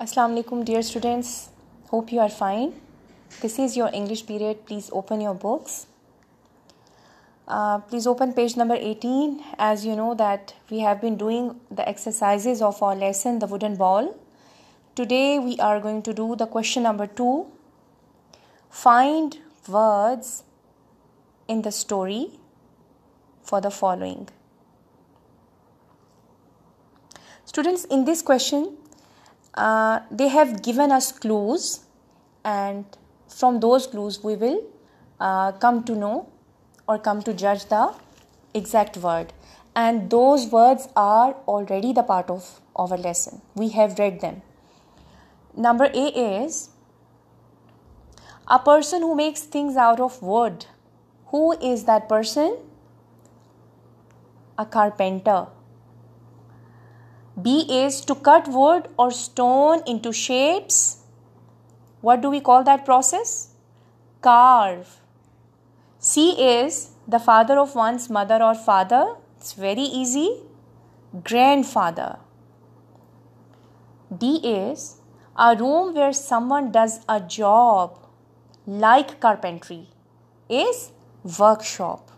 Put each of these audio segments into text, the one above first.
Assalamu alaikum dear students. Hope you are fine. This is your English period. Please open your books. Please open page number 18. As you know that we have been doing the exercises of our lesson, the wooden ball. Today we are going to do the question number 2. Find words in the story for the following. Students, in this question, they have given us clues, and from those clues we will come to know or come to judge the exact word, and those words are already the part of our lesson. We have read them. Number A is a person who makes things out of wood. Who is that person? A carpenter. B is to cut wood or stone into shapes. What do we call that process? Carve. C is the father of one's mother or father. It's very easy. Grandfather. D is a room where someone does a job like carpentry is workshop.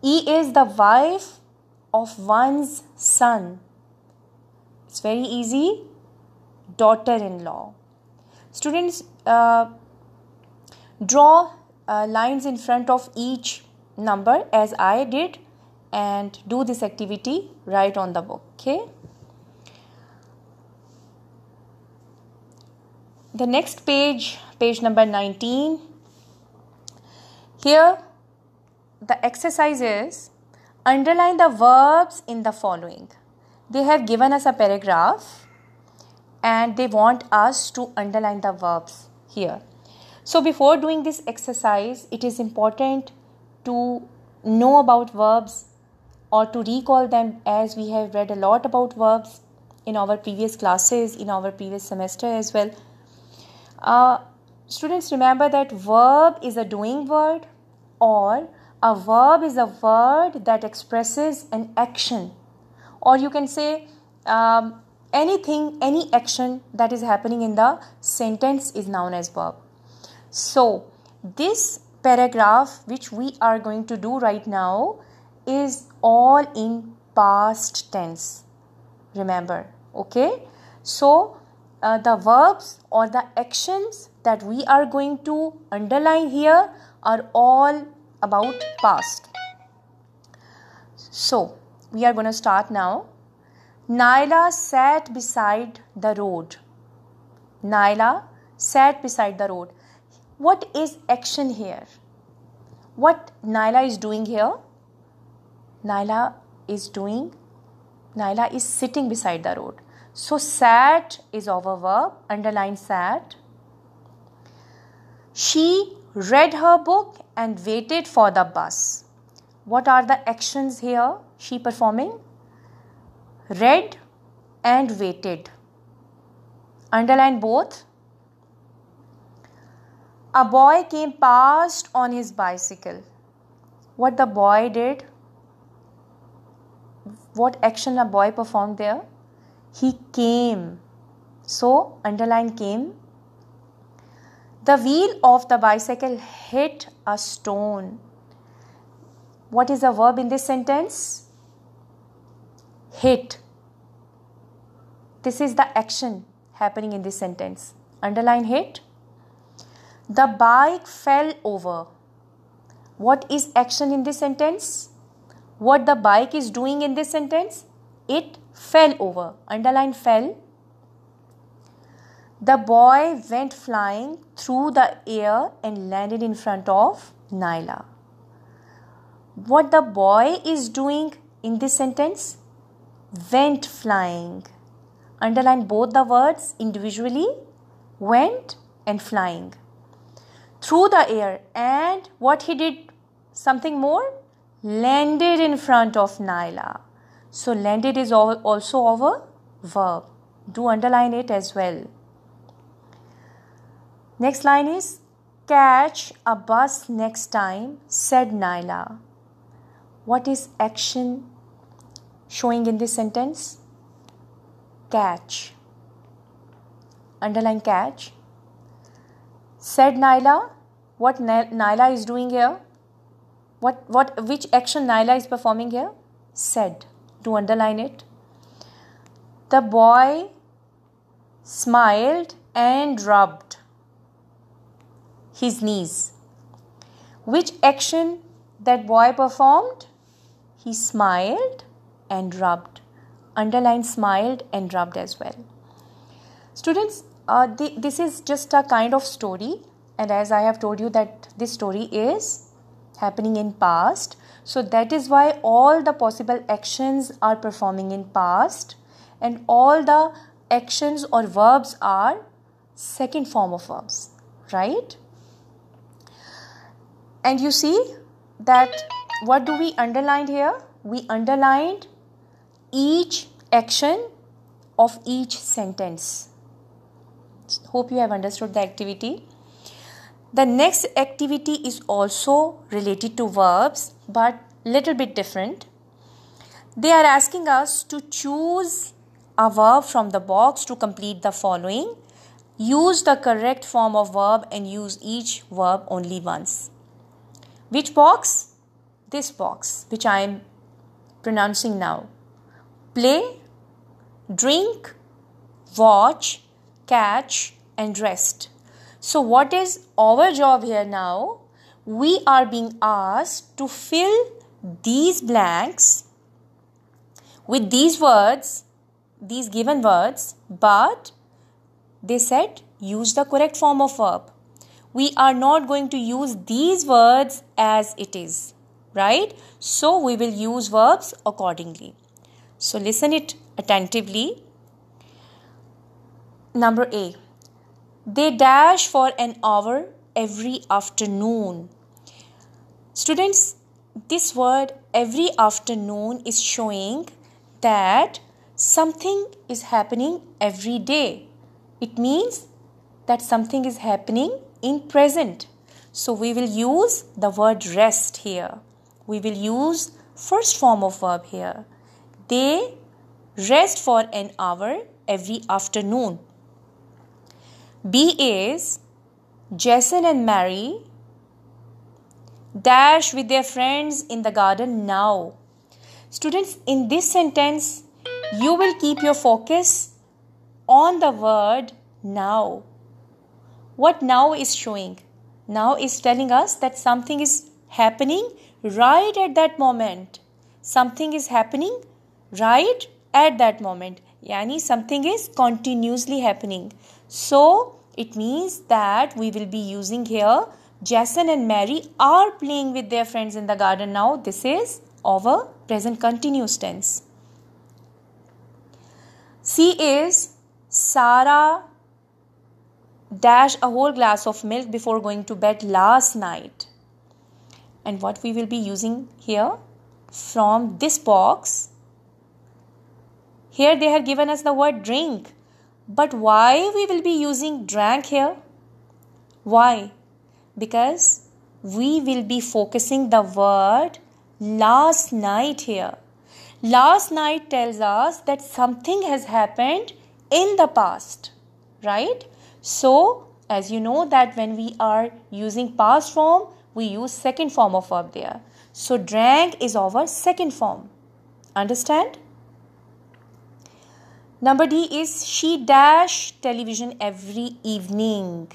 E is the wife of one's son. It's very easy. Daughter-in-law. Students, draw lines in front of each number as I did, and do this activity right on the book. Okay. The next page, page number 19. Here, the exercise is underline the verbs in the following. They have given us a paragraph and they want us to underline the verbs here. So before doing this exercise, it is important to know about verbs or to recall them, as we have read a lot about verbs in our previous classes, in our previous semester as well. Students, remember that verb is a doing word, or a verb is a word that expresses an action. Or you can say anything, any action that is happening in the sentence is known as verb. So, this paragraph which we are going to do right now is all in past tense. Remember, okay? So, the verbs or the actions that we are going to underline here are all about past. So, we are going to start now. Naila sat beside the road. Naila sat beside the road. What is action here? What Naila is doing here? Naila is sitting beside the road. So sat is our verb. Underline sat. She read her book and waited for the bus. What are the actions here she performing? Read and waited. Underline both. A boy came past on his bicycle. What the boy did? What action a boy performed there? He came. So underline came. The wheel of the bicycle hit a stone. What is the verb in this sentence? Hit. This is the action happening in this sentence. Underline hit. The bike fell over. What is action in this sentence? What the bike is doing in this sentence? It fell over. Underline fell. The boy went flying through the air and landed in front of Naila. What the boy is doing in this sentence? Went flying. Underline both the words individually. Went and flying. Through the air. And what he did? Something more? Landed in front of Naila. So landed is also our verb. Do underline it as well. Next line is catch a bus next time, said Naila. What is action showing in this sentence? Catch. Underline catch. Said Naila. What Naila is doing here? Which action Naila is performing here? Said. To underline it. The boy smiled and rubbed his knees. Which action that boy performed? He smiled and rubbed. Underline smiled and rubbed as well. Students, this is just a kind of story, and as I have told you that this story is happening in past, so that is why all the possible actions are performing in past, and all the actions or verbs are second form of verbs, right? And you see that what do we underline here? We underlined each action of each sentence. Hope you have understood the activity. The next activity is also related to verbs, but little bit different. They are asking us to choose a verb from the box to complete the following. Use the correct form of verb and use each verb only once. Which box? This box, which I am pronouncing now. Play, drink, watch, catch, and rest. So what is our job here now? We are being asked to fill these blanks with these words, these given words, but they said use the correct form of verb. We are not going to use these words as it is, right? So we will use verbs accordingly. So listen it attentively. Number A. They dash for an hour every afternoon. Students, this word every afternoon is showing that something is happening every day. It means that something is happening in present. So we will use the word rest here. We will use first form of verb here. They rest for an hour every afternoon. B is Jason and Mary dash with their friends in the garden now. Students, in this sentence, you will keep your focus on the word now. What now is showing? Now is telling us that something is happening right at that moment. Something is happening right at that moment. Yani something is continuously happening. So it means that we will be using here Jason and Mary are playing with their friends in the garden now. This is our present continuous tense. C is Sarah dash a whole glass of milk before going to bed last night. And what we will be using here from this box, here they have given us the word drink. But why we will be using drank here? Why? Because we will be focusing the word last night here. Last night tells us that something has happened in the past, right? So, as you know that when we are using past form, we use second form of verb there. So, drank is our second form. Understand? Number D is she dash television every evening.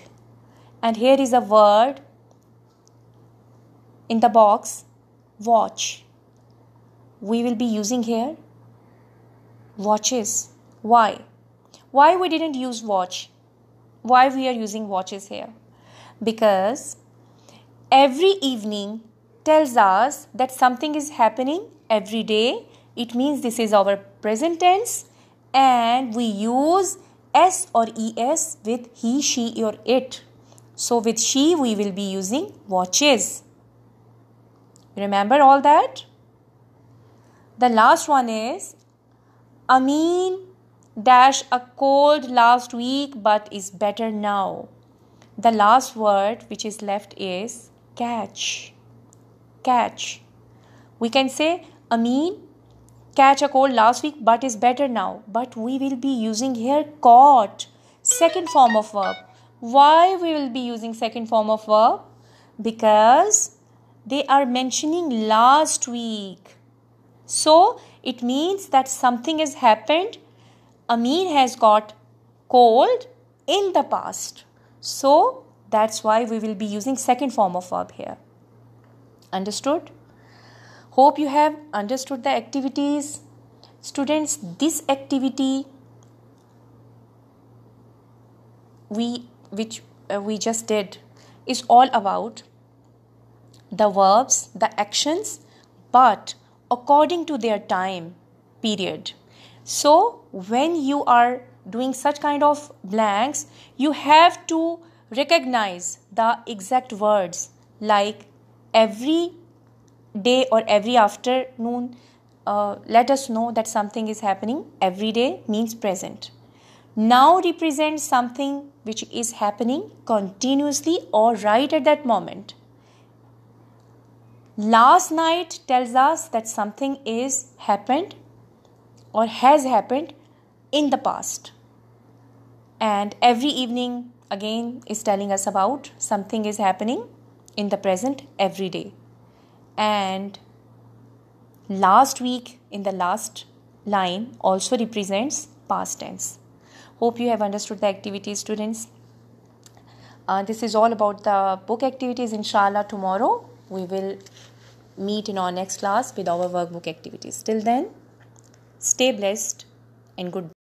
And here is a word in the box, watch. We will be using here watches. Why? Why we didn't use watch? Why we are using watches here? Because every evening tells us that something is happening every day. It means this is our present tense. And we use S or ES with he, she or it. So with she we will be using watches. Remember all that? The last one is Amin dash a cold last week but is better now. The last word which is left is catch. Catch. We can say Amin catch a cold last week but is better now. But we will be using here caught. second form of verb. Why we will be using second form of verb? Because they are mentioning last week. So it means that something has happened. Amin has got cold in the past. So that's why we will be using second form of verb here. Understood? Hope you have understood the activities. Students, this activity which we just did is all about the verbs, the actions, but according to their time period. So when you are doing such kind of blanks, you have to recognize the exact words, like every day or every afternoon. Let us know that something is happening. Every day means present. Now represents something which is happening continuously or right at that moment. Last night tells us that something is happened or has happened in the past. And every evening again is telling us about something is happening in the present every day. And last week in the last line also represents past tense. Hope you have understood the activities, students. This is all about the book activities. Inshallah, tomorrow we will meet in our next class with our workbook activities. Till then, stay blessed and goodbye.